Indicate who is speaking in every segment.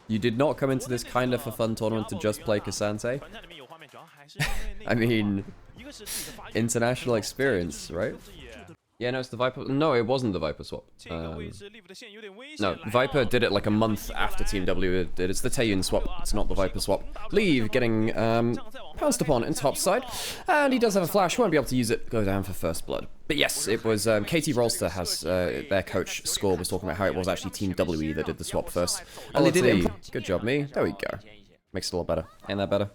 Speaker 1: You did not come into this kind of a fun tournament to just play Cassante. I mean, international experience, right? Yeah, no, it's the Viper. No, it wasn't the Viper swap. No, Viper did it like a month after Team W did. It's the Taeyun swap. It's not the Viper swap. Leave getting pounced upon in top side. And he does have a flash. Won't be able to use it. Go down for first blood. But yes, it was KT Rolster has their coach, Score, was talking about how it was actually Team WE that did the swap first. And they did it. Good job, me. There we go. Makes it a lot better. Ain't that better?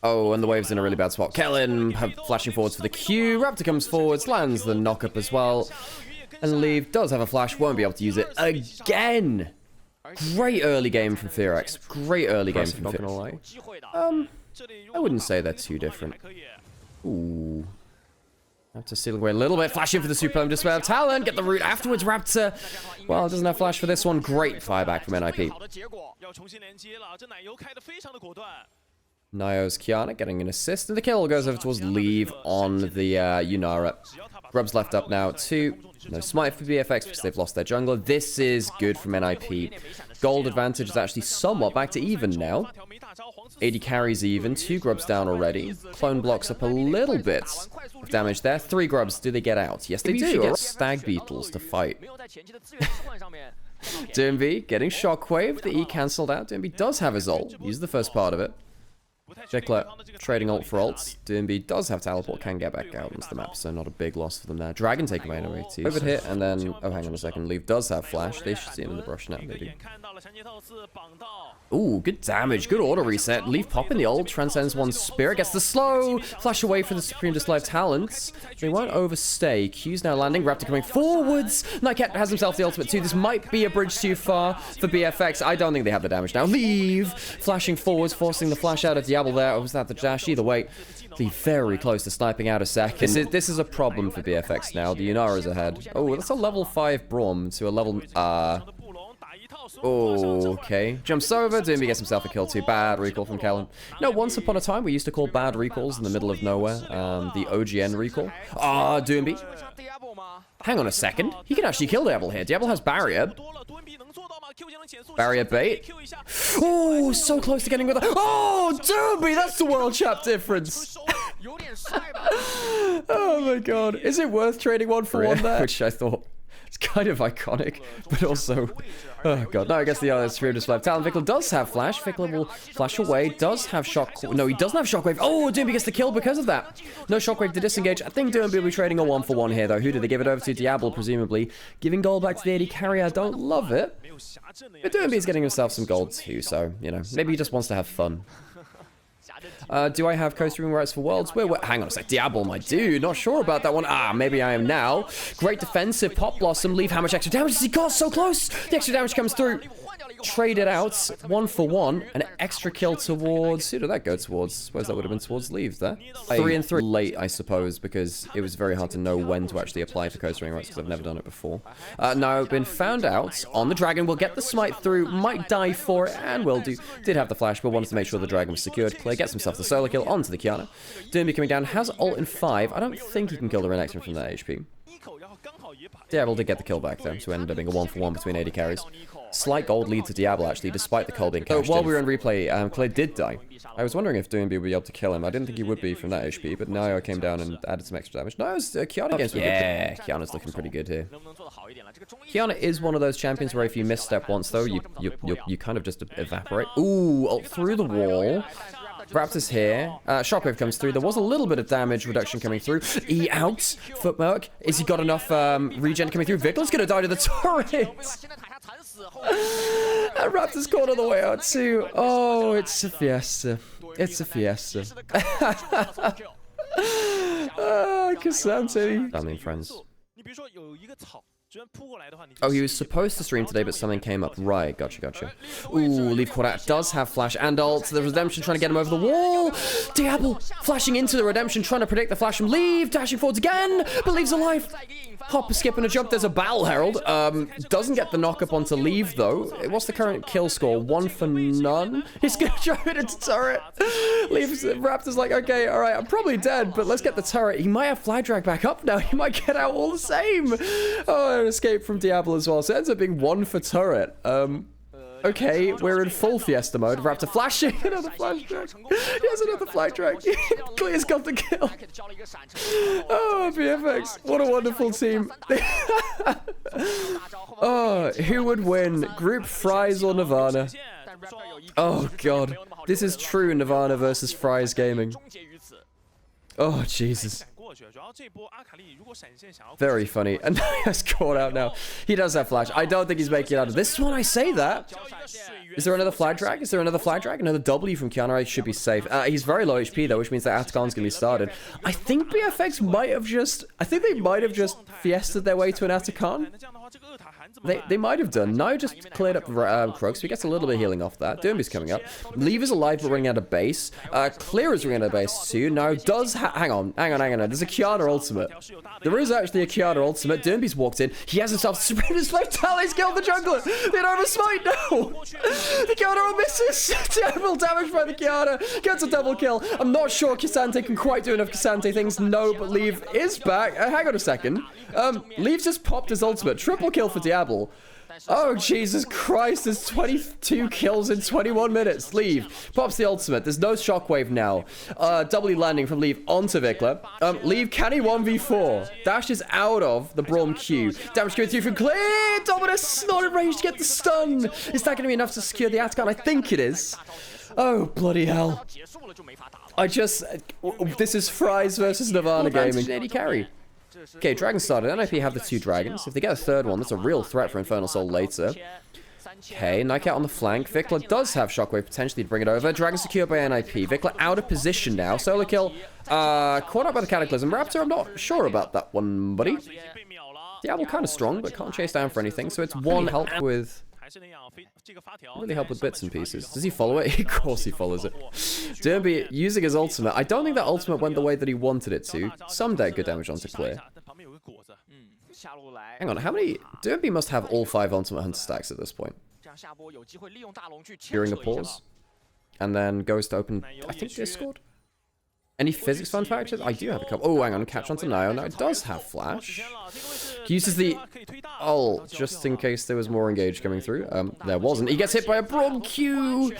Speaker 1: Oh, and the wave's in a really bad spot. Kellen flashing forwards for the Q. Raptor comes forwards, lands the knock-up as well. And Leave does have a flash, won't be able to use it again. Great early game from FEARX. Great early game from FEARX. I wouldn't say they're too different. Ooh. Raptor stealing away a little bit. Flashing for the Supreme Display of Talent. Get the root afterwards. Raptor, well, doesn't have flash for this one. Great fireback from NIP. Nio's Kiana getting an assist, and the kill goes over towards Leave on the Yunara. Grub's left up now too. No smite for BFX because they've lost their jungler. This is good from NIP. Gold advantage is actually somewhat back to even now. 80 carries even. 2 grubs down already. Clone blocks up a little bit of damage there. 3 grubs. Do they get out? Yes, they do. Stag Beetles to fight. Gen.G getting Shockwave. The E cancelled out. Gen.G does have his ult. Use the first part of it. Jekyll trading ult for ults. Gen.G does have teleport, can get back out onto the map, so not a big loss for them there. Dragon taking away too. Over hit, and then, oh, hang on a second. Leave does have flash. They should see him in the brush now. They do. Ooh, good damage. Good auto reset. Leave popping the ult. Transcends one spirit. Gets the slow. Flash away for the Supreme Display of Talents. They won't overstay. Q's now landing. Raptor coming forwards. Nightcat has himself the ultimate too. This might be a bridge too far for BFX. I don't think they have the damage now. Leave. Flashing forwards, forcing the flash out of Diablo there. Or was that the dash? Either way, Leave very close to sniping out a second. This is a problem for BFX now. The Yunara's ahead. Oh, that's a level 5 Braum to a level... Oh, okay. Jumps over. Gen.G gets himself a kill too. Bad recall from Kellen. No, once upon a time, we used to call bad recalls in the middle of nowhere. The OGN recall. Ah, Gen.G. Hang on a second. He can actually kill Diablo here. Diablo has barrier. Barrier bait. Oh, so close to getting with that. Oh, Gen.G, that's the world chap difference. Oh my god. Is it worth trading 1 for 1 there? Which I thought... It's kind of iconic, but also... Oh god, no, I guess the other Supreme Display of Talent. Vickler does have flash. Vickler will flash away. Does have shock... No, he doesn't have Shockwave. Oh, Gen.G gets the kill because of that. No Shockwave to disengage. I think Gen.G will be trading a 1 for 1 here, though. Who did they give it over to? Diablo, presumably. Giving gold back to the 80 carry. I don't love it. But Gen.G is getting himself some gold too, so, you know, maybe he just wants to have fun. Do I have co-streaming rights for Worlds? Hang on a sec. Diablo, my dude. Not sure about that one. Ah, maybe I am now. Great defensive. Pop Blossom. Leave. How much extra damage has he got? So close. The extra damage comes through. Trade it out. 1 for 1. An extra kill towards... Who did that go towards? I suppose that would have been towards Leave there. 3 and 3. Late, I suppose, because it was very hard to know when to actually apply for co-streaming rights because I've never done it before. Now, I've been found out on the dragon. We'll get the smite through. Might die for it, and will do. Did have the flash, but wanted to make sure the dragon was secured. Clay gets himself the solo kill onto the Kiana. Gen.G coming down. Has ult in 5. I don't think he can kill the Renekton from that HP. Diablo did get the kill back, though, so it ended up being a 1 for 1 between 80 carries. Slight gold lead to Diablo, actually, despite the cold being cashed while we were in replay, Clay did die. I was wondering if Gen.G would be able to kill him. I didn't think he would be from that HP, but now I came down and added some extra damage. No, it was Kiana games. Yeah, Kiana's looking pretty good here. Kiana is one of those champions where if you misstep once, though, you kind of just evaporate. Ooh, ult through the wall. Raptor's here. Shockwave comes through. There was a little bit of damage reduction coming through. E out. Footmark. Is he got enough regen coming through? Vickler's gonna die to the turret. And Raptor's caught on the way out too. Oh, it's a fiesta. It's a fiesta. Cassante. Family and friends. Oh, he was supposed to stream today, but something came up. Right, gotcha. Ooh, Leave Quadat does have flash and ult. The Redemption trying to get him over the wall. Diablo flashing into the Redemption, trying to predict the flash from Leave. Dashing forwards again, but Leave's alive. Hop, a skip, and a jump. There's a Battle Herald. Doesn't get the knock up onto Leave, though. What's the current kill score? 1 for none. He's gonna drive it into turret. Leave's Raptor's like, okay, all right, I'm probably dead, but let's get the turret. He might have flag drag back up now. He might get out all the same. Oh, an escape from Diablo as well. So it ends up being 1 for turret. Okay, we're in full Fiesta mode. Raptor flashing. Another flash drag. He has another flag drag. Clear's got the kill. Oh, BFX. What a wonderful team. Oh, who would win? Group Fries or Nirvana? Oh, God. This is true Nirvana versus Fries gaming. Oh, Jesus. Very funny. And now he has caught out now. He does have flash. I don't think he's making it out of this one. I say that. Is there another flag drag? Is there another flag drag? Another W from Kiana should be safe. He's very low HP though, which means that Atacon's gonna be started. I think BFX might have just... I think they might have just fiested their way to an Atacon. They might have done. Now just cleared up Crux. So he gets a little bit of healing off that. Dermby's coming up. Leave is alive but running out of base. Clear is running out of base too. Now does... hang on. There's a Kiana ultimate. There is actually a Kiana ultimate. Dermby's walked in. He has himself Sprinters Fatality's killed the jungler. They don't have a smite. No. The Kiana misses. Terrible damage by the Kiana. Gets a double kill. I'm not sure K'Sante can quite do enough K'Sante things. No, but Leave is back. Hang on a second. Leave's just popped his ultimate. Triple kill for Diablo. Oh, Jesus Christ. There's 22 kills in 21 minutes. Leave. Pops the ultimate. There's no shockwave now. W landing from Leave onto Vikla. Leave, can he 1v4? Dash is out of the Braum Q. Damage going through from Clear. Dominus not in range to get the stun. Is that going to be enough to secure the Atacon? I think it is. Oh, bloody hell. This is Fries versus Nirvana gaming. AD carry. Okay, Dragon started. NIP have the 2 dragons. If they get a 3rd one, that's a real threat for Infernal Soul later. Okay, Nightcat on the flank. Vikla does have Shockwave potentially to bring it over. Dragon secured by NIP. Vikla out of position now. Solo kill. Caught up by the Cataclysm. Raptor, I'm not sure about that one, buddy. Diablo kind of strong, but can't chase down for anything. So it's 1 help with... really help with bits and pieces. Does he follow it? Of course he follows it. Dermby using his ultimate. I don't think that ultimate went the way that he wanted it to. Some dead good damage onto Clear. Hang on, how many... Dermby must have all 5 ultimate hunter stacks at this point. During a pause. And then goes to open, I think, Discord? Any physics fun facts? I do have a couple. Oh, hang on. Catch onto Nio. Now it does have flash. He uses the ult just in case there was more engage coming through. There wasn't. He gets hit by a Braum Q.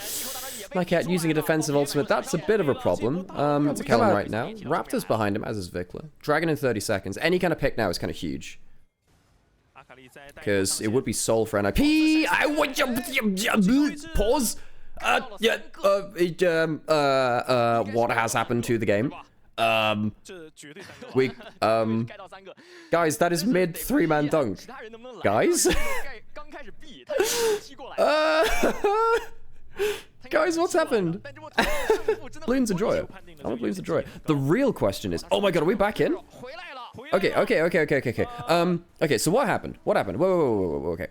Speaker 1: Nightcat using a defensive ultimate. That's a bit of a problem. It's a kill him right now. Raptor's behind him, as is Vikla. Dragon in 30 seconds. Any kind of pick now is kind of huge. Because it would be soul for NIP. Pause. What has happened to the game? Guys, that is mid 3-man dunk. Guys? Guys, what's happened? Balloons enjoy it. I'm a Balloons enjoy it. The real question is, oh my god, are we back in? Okay. Okay, so what happened? Whoa, okay.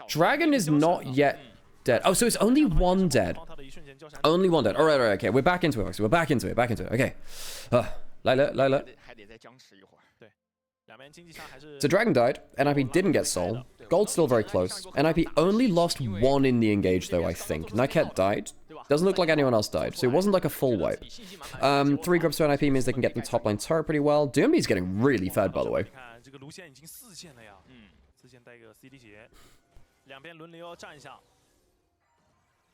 Speaker 1: Dragon is not yet dead. Oh, so it's only 1 dead. Only 1 dead. Alright, okay. We're back into it. Back into it. Okay. Lila. So Dragon died. NIP didn't get soul. Gold's still very close. NIP only lost 1 in the engage, though, I think. Nightcat died. Doesn't look like anyone else died, so it wasn't like a full wipe. 3 groups to NIP means they can get the top line turret pretty well. Dermby's getting really fed, by the way.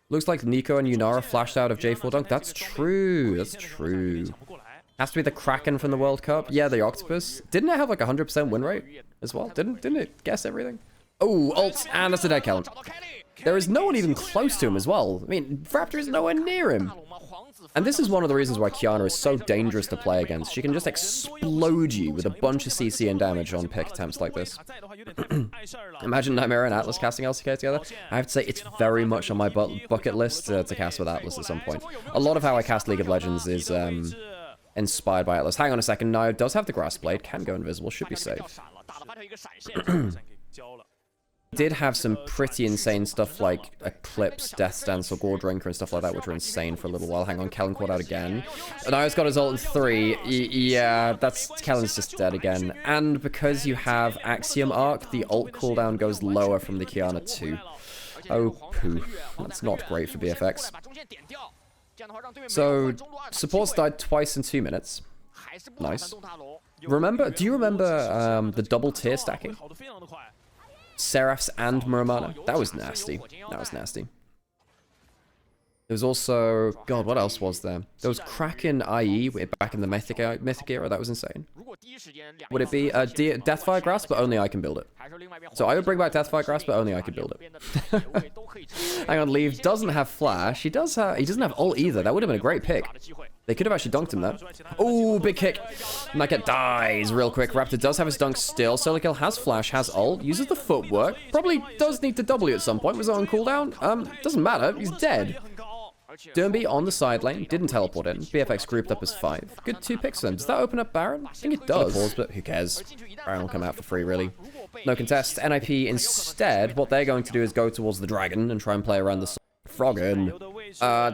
Speaker 1: Looks like Nico and Yunara flashed out of J4 Dunk. That's true. Has to be the Kraken from the World Cup. Yeah, the Octopus. Didn't it have like 100% win rate as well? Didn't it guess everything? Oh, ult, and that's a dead count. There is no one even close to him as well. I mean, Raptor is nowhere near him. And this is one of the reasons why Kiana is so dangerous to play against. She can just explode you with a bunch of CC and damage on pick attempts like this. Imagine Nightmare and Atlas casting LCK together. I have to say, it's very much on my bucket list to cast with Atlas at some point. A lot of how I cast League of Legends is inspired by Atlas. Hang on a second. Nio does have the Grass Blade. Can go invisible. Should be safe. Did have some pretty insane stuff like Eclipse, Death Dance, or Gore Drinker and stuff like that, which were insane for a little while. Hang on, Kellen caught out again. And Nio's got his ult in 3. Yeah, Kellen's just dead again. And because you have Axiom Arc, the ult cooldown goes lower from the Kiana too. Oh, poo. That's not great for BFX. So, supports died twice in 2 minutes. Nice. Do you remember the double tier stacking? Seraphs and Muramana? That was nasty. That was nasty. There was also... God, what else was there? There was Kraken IE back in the Mythic era. That was insane. Would it be Deathfire Grasp, but only I can build it? So I would bring back Deathfire Grasp, but only I could build it. Hang on, Leave doesn't have Flash. He doesn't have ult either. That would have been a great pick. They could have actually dunked him there. Oh, big kick. Nugget dies real quick. Raptor does have his dunk still. Solo Kill has Flash, has ult, uses the footwork. Probably does need to W at some point. Was it on cooldown? Doesn't matter. He's dead. Gen.G on the side lane, didn't teleport in. BFX grouped up as 5. Good 2 picks for them. Does that open up Baron? I think it does. Pause, but who cares? Baron will come out for free, really. No contest. NIP instead, what they're going to do is go towards the dragon and try and play around the Froggen.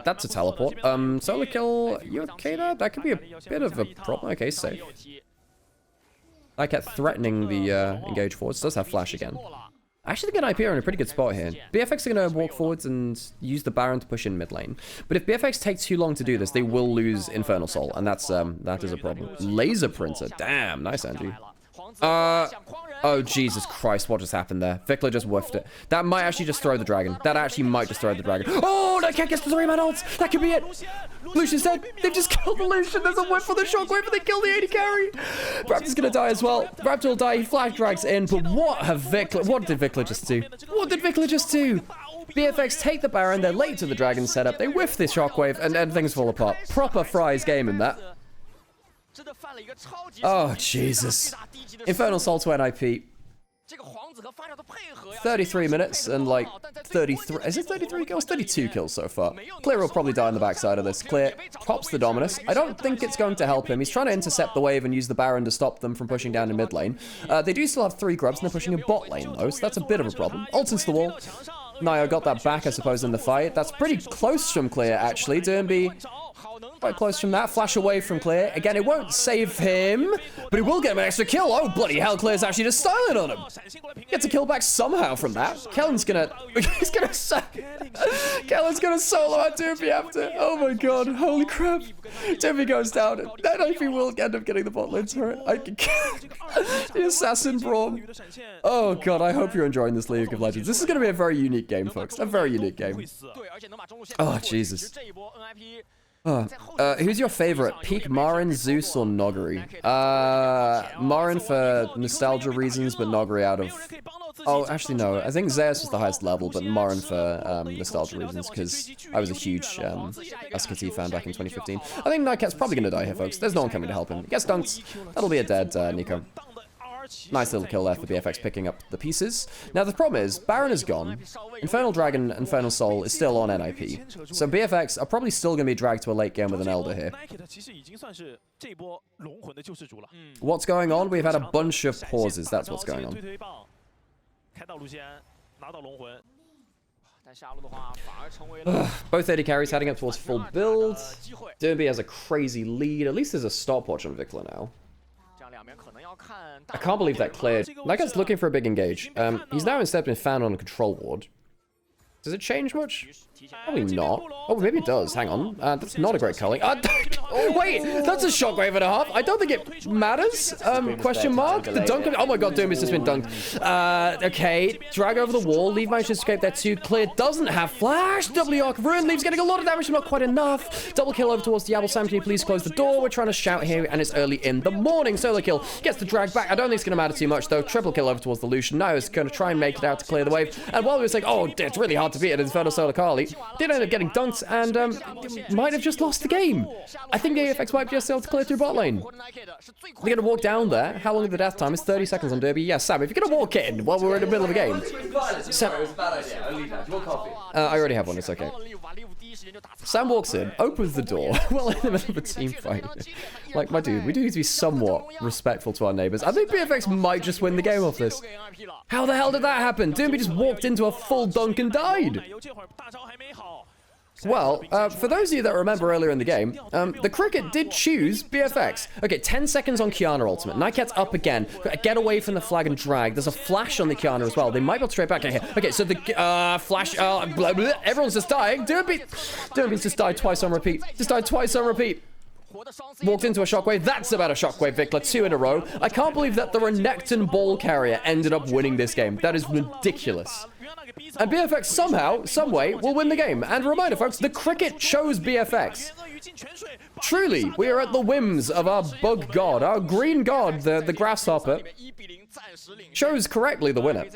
Speaker 1: That's a teleport. Solo Kill, you okay there? That could be a bit of a problem. Okay, safe. I kept threatening the engage forwards. Does have Flash again. I actually think NIP are in a pretty good spot here. BFX are going to walk forwards and use the Baron to push in mid lane. But if BFX takes too long to do this, they will lose Infernal Soul, and that is a problem. Laser Printer, damn, nice Angie. Oh Jesus Christ, what just happened there? Vikla just whiffed it. That might actually just throw the dragon. That actually might just throw the dragon. Oh, that can't get the 3-man ults. That could be it. Lucian's dead. They've just killed the Lucian. There's a whiff for the shockwave, but they kill the AD carry. Raptor's gonna die as well. Raptor will die. He flash drags in, but what did Vikla just do? What did Vikla just do? BFX take the Baron. They're late to the dragon setup. They whiff this shockwave, and things fall apart. Proper Fry's game in that. Oh, Jesus. Infernal Soul to NIP. 33 minutes and like 33... Is it 33 kills? 32 kills so far. Clear will probably die on the backside of this. Clear pops the Dominus. I don't think it's going to help him. He's trying to intercept the wave and use the Baron to stop them from pushing down in mid lane. They do still have 3 grubs and they're pushing in bot lane though, so that's a bit of a problem. Ult into the wall. Nio got that back, I suppose, in the fight. That's pretty close from Clear, actually. Gen.G quite close from that. Flash away from Clear. Again, it won't save him, but it will get him an extra kill. Oh, bloody hell, Clear's actually just styling on him. Gets a kill back somehow from that. Kellen's gonna... Kellen's gonna solo out Doofy after. Oh my god, holy crap. Doofy goes down. Then if he will end up getting the bot lane turret. The Assassin Braum. Oh god, I hope you're enjoying this League of Legends. This is gonna be a very unique game, folks. A very unique game. Oh, Jesus. Who's your favorite? Peak Marin, Zeus, or Noggery? Marin for nostalgia reasons, but Noggery out of... Oh, actually no. I think Zeus was the highest level, but Marin for nostalgia reasons, because I was a huge SKT fan back in 2015. I think Nightcat's probably going to die here, folks. There's no one coming to help him. He gets dunked. That'll be a dead Nico. Nice little kill there for BFX picking up the pieces. Now the problem is, Baron is gone. Infernal Dragon, Infernal Soul is still on NIP. So BFX are probably still going to be dragged to a late game with an Elder here. What's going on? We've had a bunch of pauses. That's what's going on. Both AD carries heading up towards full build. Gen.G has a crazy lead. At least there's a stopwatch on Vikla now. I can't believe that cleared. That guy's looking for a big engage. He's now instead been found on a control ward. Does it change much? Probably not. Oh, maybe it does. Hang on. That's not a great culling. Oh, wait! That's a shockwave and a half. I don't think it matters. Question mark? The dunk... Oh my god, Doom has just been dunked. Okay. Drag over the wall. Leave managed to escape there too. Clear doesn't have flash. W arc ruin. Leaves getting a lot of damage, but not quite enough. Double kill over towards Diablo. Sam, can you please close the door? We're trying to shout here, and it's early in the morning. Solo kill. Gets the drag back. I don't think it's going to matter too much, though. Triple kill over towards the Lucian. Now is going to try and make it out to clear the wave. And while we were saying, oh, it's really hard to beat it, Inferno Solar Carly did end up getting dunked and might have just lost the game. I think the AFX might just be able to clear through bot lane. They're going to walk down there. How long is the death time? It's 30 seconds on Derby. Yes, Sam, if you're going to walk in while we're in the middle of a game. Sam, I already have one. It's okay. Sam walks in, opens the door, well in the middle of a team fight. Like, my dude, we do need to be somewhat respectful to our neighbors. I think BFX might just win the game off this. How the hell did that happen? Doomby just walked into a full dunk and died. Well, for those of you that remember earlier in the game, the Cricket did choose BFX. Okay, 10 seconds on Kiana ultimate. Nightcat's up again. Get away from the flag and drag. There's a flash on the Kiana as well. They might be able to straight back here. Okay, so the flash, blah, blah, everyone's just dying. Doomby's just died twice on repeat. Just died twice on repeat. Walked into a Shockwave. That's about a Shockwave Vikla, 2 in a row. I can't believe that the Renekton ball carrier ended up winning this game. That is ridiculous. And BFX somehow, someway, will win the game. And a reminder, folks, the cricket chose BFX. Truly, we are at the whims of our bug god, our green god, the grasshopper, chose correctly the winner.